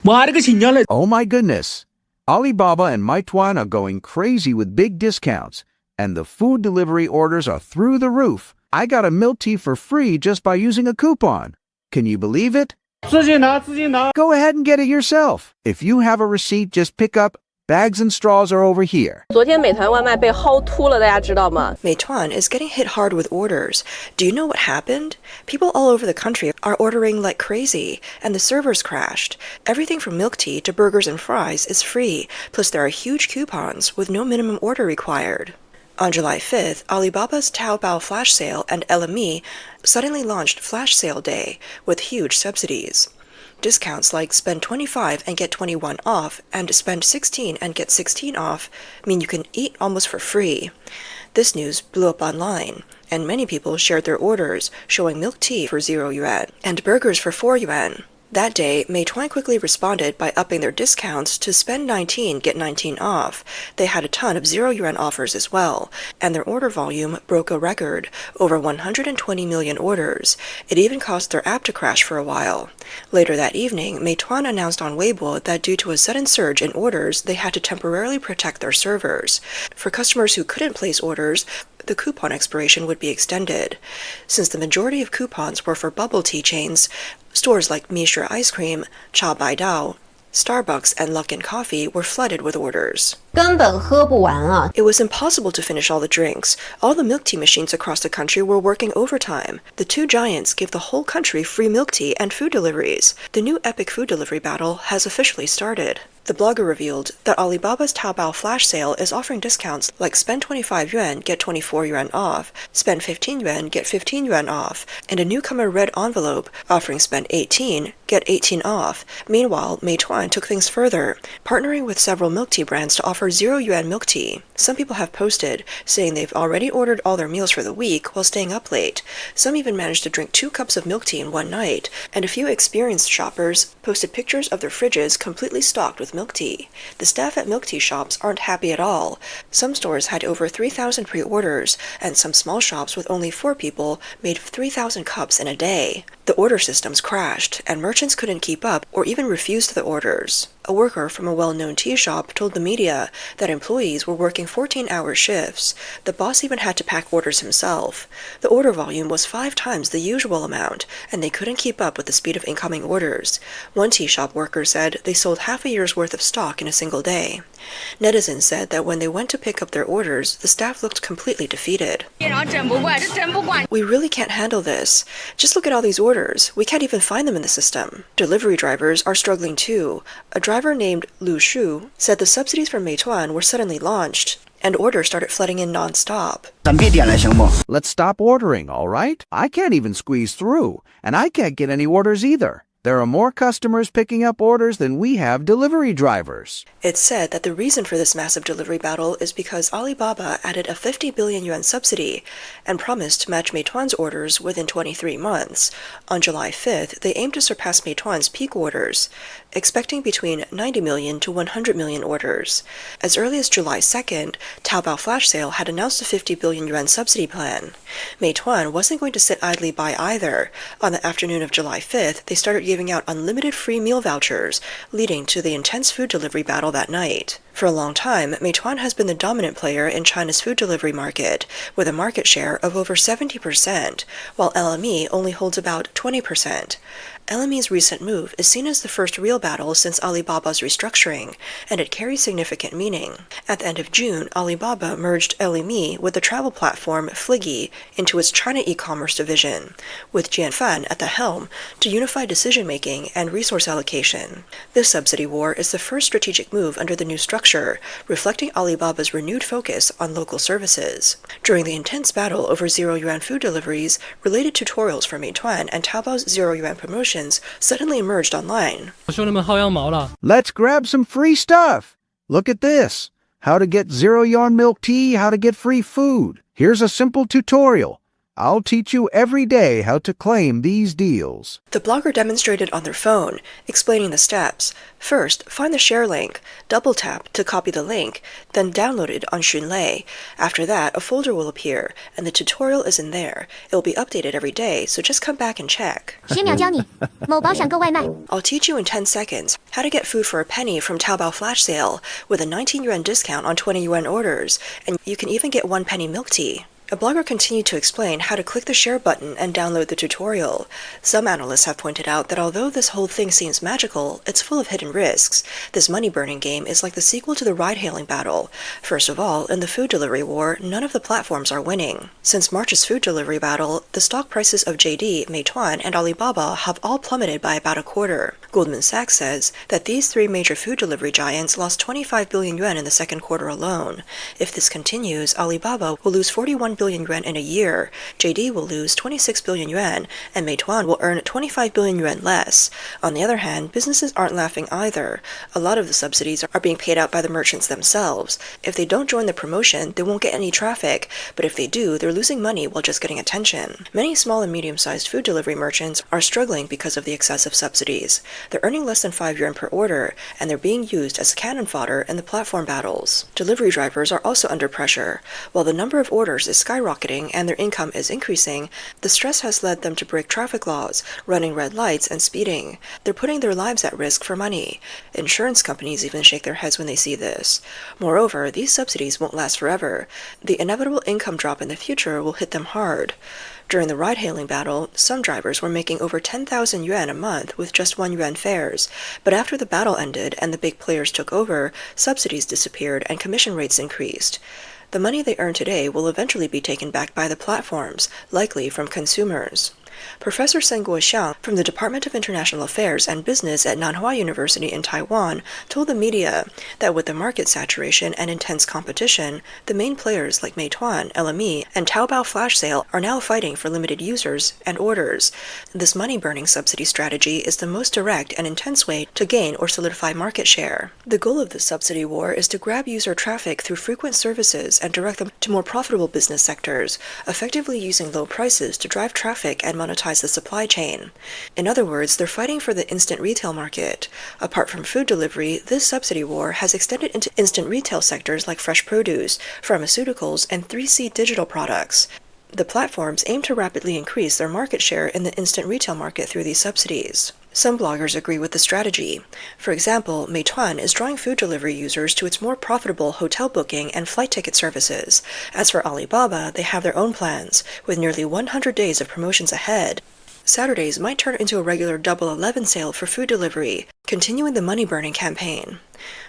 Oh my goodness. Alibaba and Meituan are going crazy with big discounts, and the food delivery orders are through the roof. I got a milk tea for free just by using a coupon. Can you believe it? Go ahead and get it yourself. If you have a receipt, just pick up. Bags and straws are over here. 昨天美团外卖被薅秃了，大家知道吗？ Meituan is getting hit hard with orders. Do you know what happened? People all over the country are ordering like crazy, and the servers crashed. Everything from milk tea to burgers and fries is free, plus there are huge coupons with no minimum order required. On July 5th, Alibaba's Taobao flash sale and LME suddenly launched Flash Sale Day with huge subsidies. Discounts like spend 25 and get 21 off and spend 16 and get 16 off mean you can eat almost for free. This news blew up online, and many people shared their orders, showing milk tea for 0 yuan and burgers for 4 yuan. That day, Meituan quickly responded by upping their discounts to spend 19, get 19 off. They had a ton of 0 yuan offers as well, and their order volume broke a record, over 120 million orders. It even caused their app to crash for a while. Later that evening, Meituan announced on Weibo that due to a sudden surge in orders, they had to temporarily protect their servers. For customers who couldn't place orders, the coupon expiration would be extended. Since the majority of coupons were for bubble tea chains, stores like Mishra Ice Cream, Cha Bai Dao, Starbucks, and Luckin Coffee were flooded with orders. 根本喝不完啊。 It was impossible to finish all the drinks. All the milk tea machines across the country were working overtime. The two giants gave the whole country free milk tea and food deliveries. The new epic food delivery battle has officially started. The blogger revealed that Alibaba's Taobao flash sale is offering discounts like spend 25 yuan, get 24 yuan off, spend 15 yuan, get 15 yuan off, and a newcomer red envelope offering spend 18, get 18 off. Meanwhile, Meituan took things further, partnering with several milk tea brands to offer 0 yuan milk tea. Some people have posted, saying they've already ordered all their meals for the week while staying up late. Some even managed to drink 2 cups of milk tea in one night, and a few experienced shoppers posted pictures of their fridges completely stocked with milk tea. The staff at milk tea shops aren't happy at all. Some stores had over 3,000 pre-orders, and some small shops with only 4 people made 3,000 cups in a day. The order systems crashed, and merchants couldn't keep up or even refused the orders. A worker from a well-known tea shop told the media that employees were working 14-hour shifts. The boss even had to pack orders himself. The order volume was 5 times the usual amount, and they couldn't keep up with the speed of incoming orders. One tea shop worker said they sold half a year's worth of stock in a single day. Netizens said that when they went to pick up their orders, the staff looked completely defeated. We really can't handle this. Just look at all these orders. We can't even find them in the system. Delivery drivers are struggling too. A driver named Lu Shu said the subsidies from Meituan were suddenly launched, and orders started flooding in non-stop. Let's stop ordering, all right? I can't even squeeze through, and I can't get any orders either. There are more customers picking up orders than we have delivery drivers. It's said that the reason for this massive delivery battle is because Alibaba added a 50 billion yuan subsidy and promised to match Meituan's orders within 23 months. On July 5th, they aim to surpass Meituan's peak orders, expecting between 90 million to 100 million orders. As early as July 2nd, Taobao Flash Sale had announced a 50 billion yuan subsidy plan. Meituan wasn't going to sit idly by either. On the afternoon of July 5th, they started giving out unlimited free meal vouchers, leading to the intense food delivery battle that night. For a long time, Meituan has been the dominant player in China's food delivery market, with a market share of over 70%, while LME only holds about 20%. LME's recent move is seen as the first real battle since Alibaba's restructuring, and it carries significant meaning. At the end of June, Alibaba merged LME with the travel platform Fliggy into its China e-commerce division, with Jian Fan at the helm to unify decision-making and resource allocation. This subsidy war is the first strategic move under the new structure, reflecting Alibaba's renewed focus on local services. During the intense battle over 0 yuan food deliveries, related tutorials from Meituan and Taobao's 0 yuan promotions suddenly emerged online. Let's grab some free stuff. Look at this. How to get 0 yuan milk tea, how to get free food. Here's a simple tutorial. I'll teach you every day how to claim these deals. The blogger demonstrated on their phone, explaining the steps. First, find the share link, double tap to copy the link, then download it on Xunlei. After that, a folder will appear, and the tutorial is in there. It will be updated every day, so just come back and check. 10秒教你某宝闪购外卖。 I'll teach you in 10 seconds how to get food for a penny from Taobao flash sale with a 19 yuan discount on 20 yuan orders, and you can even get 1 penny milk tea. A blogger continued to explain how to click the share button and download the tutorial. Some analysts have pointed out that although this whole thing seems magical, it's full of hidden risks. This money-burning game is like the sequel to the ride-hailing battle. First of all, in the food delivery war, none of the platforms are winning. Since March's food delivery battle, the stock prices of JD, Meituan, and Alibaba have all plummeted by about a quarter. Goldman Sachs says that these three major food delivery giants lost 25 billion yuan in the second quarter alone. If this continues, Alibaba will lose 41 billion yuan in a year, JD will lose 26 billion yuan, and Meituan will earn 25 billion yuan less. On the other hand, businesses aren't laughing either. A lot of the subsidies are being paid out by the merchants themselves. If they don't join the promotion, they won't get any traffic, but if they do, they're losing money while just getting attention. Many small and medium-sized food delivery merchants are struggling because of the excessive subsidies. They're earning less than 5 yuan per order, and they're being used as cannon fodder in the platform battles. Delivery drivers are also under pressure. While the number of orders is skyrocketing and their income is increasing, the stress has led them to break traffic laws, running red lights and speeding. They're putting their lives at risk for money. Insurance companies even shake their heads when they see this. Moreover, these subsidies won't last forever. The inevitable income drop in the future will hit them hard. During the ride-hailing battle, some drivers were making over 10,000 yuan a month with just 1 yuan fares. But after the battle ended and the big players took over, subsidies disappeared and commission rates increased. The money they earn today will eventually be taken back by the platforms, likely from consumers. Professor Senguo Xiang from the Department of International Affairs and Business at Nanhua University in Taiwan told the media that with the market saturation and intense competition, the main players like Meituan, LME, and Taobao flash sale are now fighting for limited users and orders. This money-burning subsidy strategy is the most direct and intense way to gain or solidify market share. The goal of the subsidy war is to grab user traffic through frequent services and direct them to more profitable business sectors, effectively using low prices to drive traffic and monetize the supply chain. In other words, they're fighting for the instant retail market. Apart from food delivery, this subsidy war has extended into instant retail sectors like fresh produce, pharmaceuticals, and 3C digital products. The platforms aim to rapidly increase their market share in the instant retail market through these subsidies. Some bloggers agree with the strategy. For example, Meituan is drawing food delivery users to its more profitable hotel booking and flight ticket services. As for Alibaba, they have their own plans, with nearly 100 days of promotions ahead. Saturdays might turn into a regular Double 11 sale for food delivery, continuing the money-burning campaign.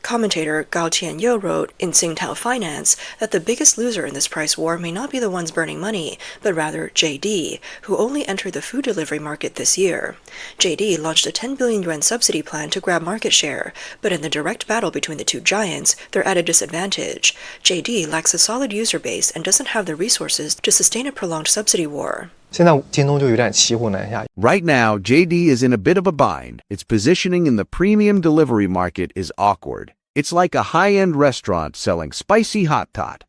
Commentator Gao Tianyou wrote in Tsingtao Finance that the biggest loser in this price war may not be the ones burning money, but rather JD, who only entered the food delivery market this year. JD launched a 10 billion yuan subsidy plan to grab market share, but in the direct battle between the two giants, they're at a disadvantage. JD lacks a solid user base and doesn't have the resources to sustain a prolonged subsidy war. 现在京东就有点骑虎难下。 Right now, JD is in a bit of a bind. Its positioning in the premium delivery market is awkward. It's like a high-end restaurant selling spicy hot pot.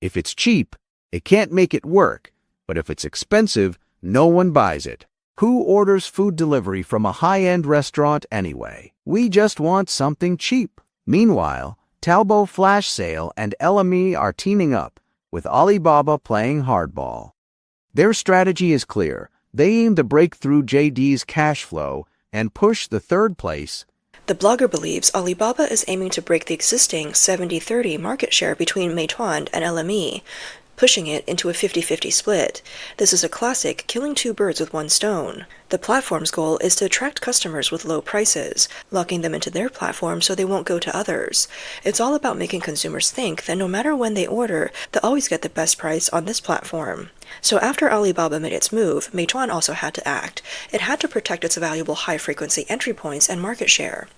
If it's cheap, it can't make it work. But if it's expensive, no one buys it. Who orders food delivery from a high-end restaurant anyway? We just want something cheap. Meanwhile, Taobao Flash Sale and LME are teaming up, with Alibaba playing hardball. Their strategy is clear. They aim to break through JD's cash flow and push the third place. The blogger believes Alibaba is aiming to break the existing 70-30 market share between Meituan and LME, pushing it into a 50-50 split. This is a classic killing two birds with one stone. The platform's goal is to attract customers with low prices, locking them into their platform so they won't go to others. It's all about making consumers think that no matter when they order, they'll always get the best price on this platform. So after Alibaba made its move, Meituan also had to act. It had to protect its valuable high-frequency entry points and market share.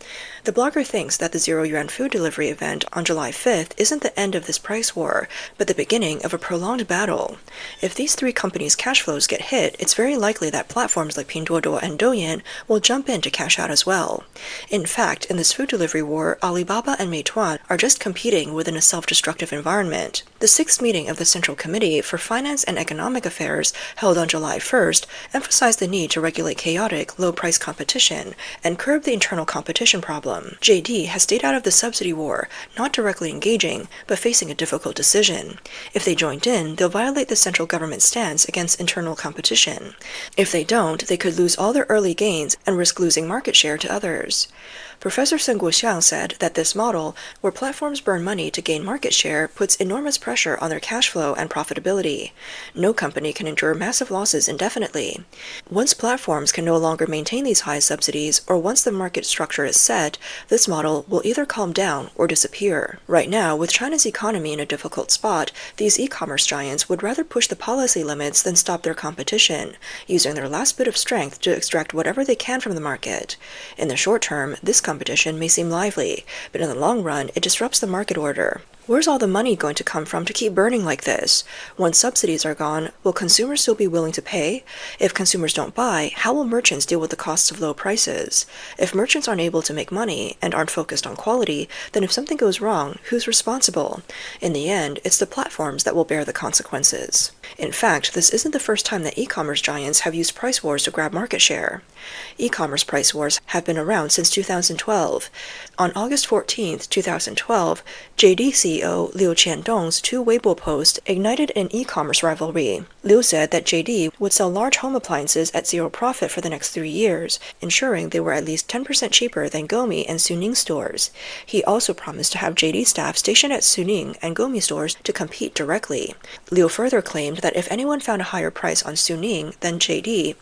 The blogger thinks that the zero-yuan food delivery event on July 5th isn't the end of this price war, but the beginning of a prolonged battle. If these three companies' cash flows get hit, it's very likely that platforms like Pinduoduo and Douyin will jump in to cash out as well. In fact, in this food delivery war, Alibaba and Meituan are just competing within a self-destructive environment. The 6th meeting of the Central Committee for Finance and Economic Economic Affairs, held on July 1st, emphasized the need to regulate chaotic, low-price competition and curb the internal competition problem. JD has stayed out of the subsidy war, not directly engaging, but facing a difficult decision. If they joined in, they'll violate the central government's stance against internal competition. If they don't, they could lose all their early gains and risk losing market share to others. Professor Sun Guoxiang said that this model, where platforms burn money to gain market share, puts enormous pressure on their cash flow and profitability. No company can endure massive losses indefinitely. Once platforms can no longer maintain these high subsidies, or once the market structure is set, this model will either calm down or disappear. Right now, with China's economy in a difficult spot, these e-commerce giants would rather push the policy limits than stop their competition, using their last bit of strength to extract whatever they can from the market. In the short term, this competition may seem lively, but in the long run, it disrupts the market order. Where's all the money going to come from to keep burning like this? Once subsidies are gone, will consumers still be willing to pay? If consumers don't buy, how will merchants deal with the costs of low prices? If merchants aren't able to make money and aren't focused on quality, then if something goes wrong, who's responsible? In the end, it's the platforms that will bear the consequences. In fact, this isn't the first time that e-commerce giants have used price wars to grab market share. E-commerce price wars have been around since 2012. On August 14, 2012, JD CEO Liu Qiandong's two Weibo posts ignited an e-commerce rivalry. Liu said that JD would sell large home appliances at zero profit for the next 3 years, ensuring they were at least 10% cheaper than Gome and Suning stores. He also promised to have JD staff stationed at Suning and Gome stores to compete directly. Liu further claimed that if anyone found a higher price on Suning than JD,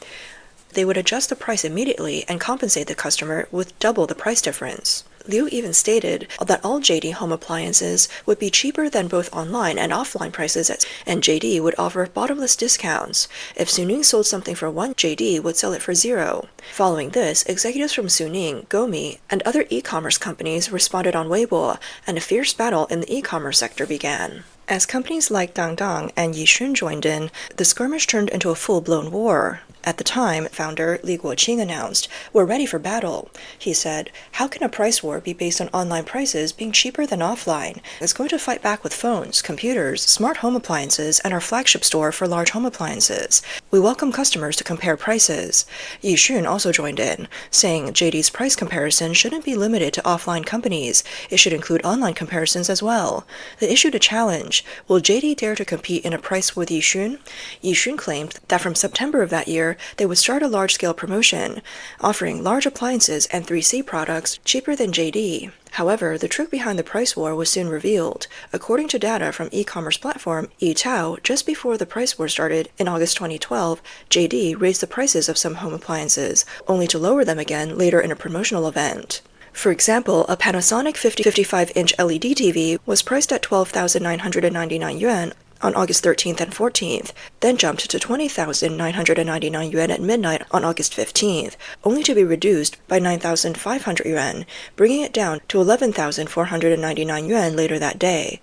they would adjust the price immediately and compensate the customer with double the price difference. Liu even stated that all JD home appliances would be cheaper than both online and offline prices, and JD would offer bottomless discounts. If Suning sold something for 1, JD would sell it for 0. Following this, executives from Suning, Gome, and other e-commerce companies responded on Weibo, and a fierce battle in the e-commerce sector began. As companies like Dangdang and Yixun joined in, the skirmish turned into a full-blown war. At the time, founder Li Guoqing announced, "We're ready for battle." He said, "How can a price war be based on online prices being cheaper than offline? It's going to fight back with phones, computers, smart home appliances, and our flagship store for large home appliances. We welcome customers to compare prices." Yixun also joined in, saying JD's price comparison shouldn't be limited to offline companies. It should include online comparisons as well. They issued a challenge. Will JD dare to compete in a price with Yixun? Yixun claimed that from September of that year, they would start a large-scale promotion, offering large appliances and 3C products cheaper than JD. However, the trick behind the price war was soon revealed. According to data from e-commerce platform Yitao, just before the price war started in August 2012, JD raised the prices of some home appliances, only to lower them again later in a promotional event. For example, a Panasonic 55-inch LED TV was priced at 12,999 yuan on August 13th and 14th, then jumped to 20,999 yuan at midnight on August 15th, only to be reduced by 9,500 yuan, bringing it down to 11,499 yuan later that day.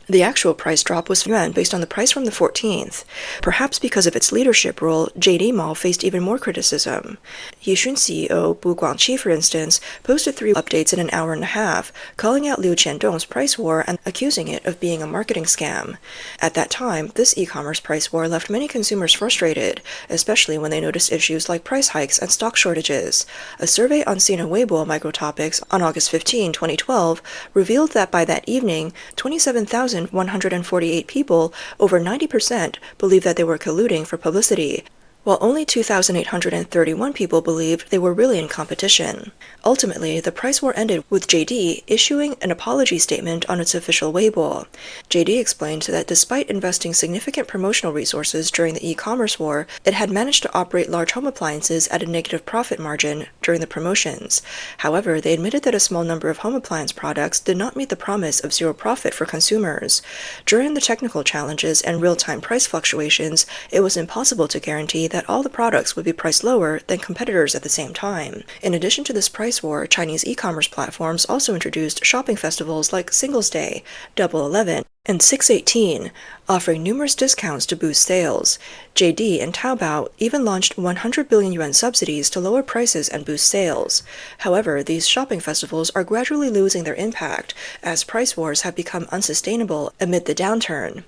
The actual price drop was yuan based on the price from the 14th. Perhaps because of its leadership role, JD Mall faced even more criticism. Yixun CEO Bu Guangqi, for instance, posted 3 updates in an hour and a half, calling out Liu Qiandong's price war and accusing it of being a marketing scam. At that time, this e-commerce price war left many consumers frustrated, especially when they noticed issues like price hikes and stock shortages. A survey on Sina Weibo microtopics on August 15, 2012, revealed that by that evening, 27,148 people, over 90%, believed that they were colluding for publicity, while only 2,831 people believed they were really in competition. Ultimately, the price war ended with JD issuing an apology statement on its official Weibo. JD explained that despite investing significant promotional resources during the e-commerce war, it had managed to operate large home appliances at a negative profit margin during the promotions. However, they admitted that a small number of home appliance products did not meet the promise of zero profit for consumers. During the technical challenges and real-time price fluctuations, it was impossible to guarantee that all the products would be priced lower than competitors at the same time. In addition to this price war, Chinese e-commerce platforms also introduced shopping festivals like Singles Day, Double 11, And 618, offering numerous discounts to boost sales. JD and Taobao even launched 100 billion yuan subsidies to lower prices and boost sales. However, these shopping festivals are gradually losing their impact as price wars have become unsustainable amid the downturn.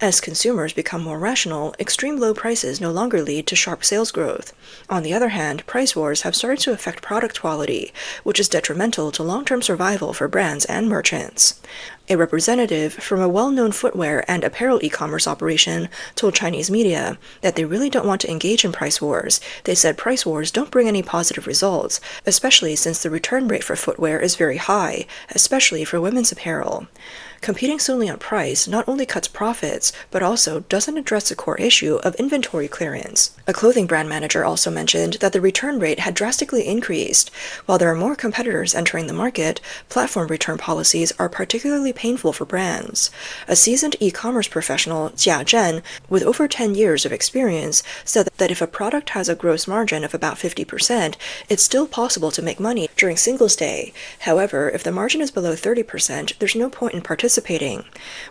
As consumers become more rational, extreme low prices no longer lead to sharp sales growth. On the other hand, price wars have started to affect product quality, which is detrimental to long-term survival for brands and merchants. A representative from a well-known footwear and apparel e-commerce operation told Chinese media that they really don't want to engage in price wars. They said price wars don't bring any positive results, especially since the return rate for footwear is very high, especially for women's apparel. Competing solely on price not only cuts profits, but also doesn't address the core issue of inventory clearance. A clothing brand manager also mentioned that the return rate had drastically increased. While there are more competitors entering the market, platform return policies are particularly painful for brands. A seasoned e-commerce professional, Jia Zhen, with over 10 years of experience, said that if a product has a gross margin of about 50%, it's still possible to make money during Singles' Day. However, if the margin is below 30%, there's no point in participating.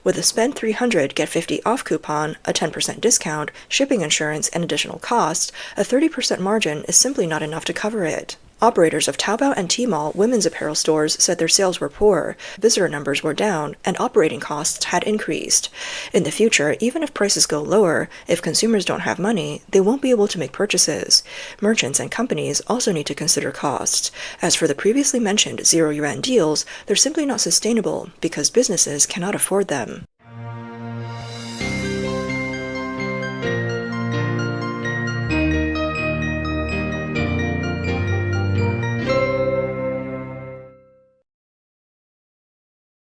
With a spend 300 get 50 off coupon, a 10% discount, shipping insurance, and additional costs, a 30% margin is simply not enough to cover it. Operators of Taobao and Tmall women's apparel stores said their sales were poor, visitor numbers were down, and operating costs had increased. In the future, even if prices go lower, if consumers don't have money, they won't be able to make purchases. Merchants and companies also need to consider costs. As for the previously mentioned zero-yuan deals, they're simply not sustainable because businesses cannot afford them.